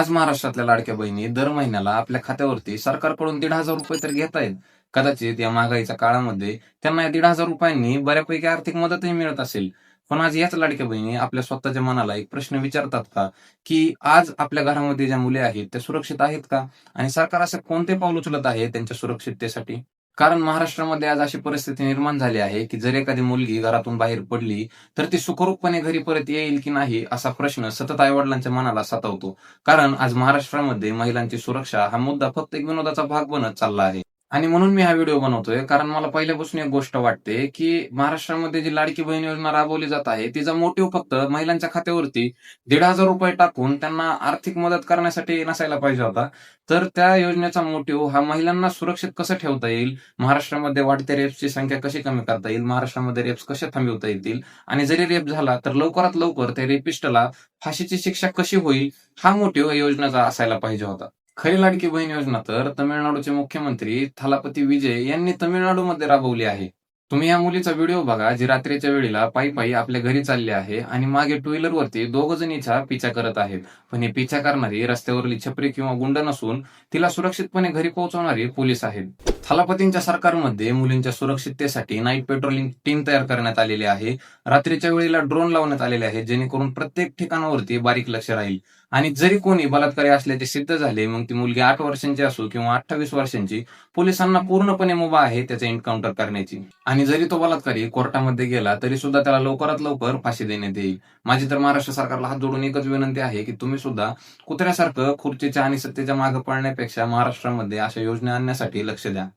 आज महाराष्ट्रातल्या लाडक्या बहिणी दर महिन्याला आपल्या खात्यावरती सरकारकडून 1,500 रुपये तर घेतायत. कदाचित या महागाईच्या काळामध्ये त्यांना या 1,500 रुपयांनी बऱ्यापैकी आर्थिक मदतही मिळत असेल. पण आज याच लाडक्या बहिणी आपल्या स्वतःच्या मनाला एक प्रश्न विचारतात का, की आज आपल्या घरामध्ये ज्या मुले आहेत त्या सुरक्षित आहेत का? आणि सरकार असं कोणते पाऊल उचलत आहे त्यांच्या सुरक्षिततेसाठी? कारण महाराष्ट्रामध्ये आज अशी परिस्थिती निर्माण झाली आहे, की जर एखादी मुलगी घरातून बाहेर पडली, तर ती सुखरूपपणे घरी परत येईल की नाही असा प्रश्न सतत आई-वडिलांच्या मनाला सतावतो. कारण आज महाराष्ट्रामध्ये महिलांची सुरक्षा हा मुद्दा फक्त एक विनोदाचा भाग बनत चालला आहे. आणि म्हणून मी हा व्हिडिओ बनवतोय, कारण मला पहिल्यापासून एक गोष्ट वाटते, की महाराष्ट्रामध्ये जी लाडकी बहीण योजना राबवली जात आहे, तिचा मोटिव्ह फक्त महिलांच्या खात्यावरती ₹1,500 टाकून त्यांना आर्थिक मदत करण्यासाठी नसायला पाहिजे होता. तर त्या योजनेचा मोटिव्ह हा महिलांना सुरक्षित कसं ठेवता येईल, महाराष्ट्रामध्ये वाढत्या रेप्सची संख्या कशी कमी करता येईल, महाराष्ट्रामध्ये रेप्स कसे थांबवता येतील आणि जरी रेप झाला तर लवकरात लवकर त्या रेपिस्टला फाशीची शिक्षा कशी होईल, हा मोटिव्ह या योजनेचा असायला पाहिजे होता. खरी लाडकी बहीण योजना तर तामिळनाडूचे मुख्यमंत्री थालापती विजय यांनी तामिळनाडूमध्ये राबवली आहे. तुम्ही या मुलीचा व्हिडिओ बघा, जी रात्रीच्या वेळेला पायी आपल्या घरी चालली आहे आणि मागे टू व्हीलरवरती दोघ जण हिचा पिछा करत आहेत. पण हे पिछा करणारी रस्त्यावरली छपरी किंवा गुंड नसून तिला सुरक्षितपणे घरी पोहोचवणारी पोलीस आहेत. थालापतींच्या सरकारमध्ये मुलींच्या सुरक्षिततेसाठी नाईट पेट्रोलिंग टीम तयार करण्यात आलेली आहे. रात्रीच्या वेळेला ड्रोन लावण्यात आलेले आहेत, जेणेकरून प्रत्येक ठिकाणावरती बारीक लक्ष राहील. आणि जरी कोणी बलात्कारी असल्याचे सिद्ध झाले, मग ती मुलगी 8 वर्षांची असो किंवा 28 वर्षांची, पोलिसांना पूर्णपणे मुभा आहे त्याचा एन्काउंटर करण्याची. आणि जरी तो बलात्कारी कोर्टामध्ये गेला तरी सुद्धा त्याला लवकरात लवकर फाशी देण्यात येईल. माझी तर महाराष्ट्र सरकारला हात जोडून एकच विनंती आहे, की तुम्ही सुद्धा कुत्र्यासारखं खुर्चीच्या आणि सत्तेच्या मागे पळण्यापेक्षा महाराष्ट्रामध्ये अशा योजना आणण्यासाठी लक्ष द्या.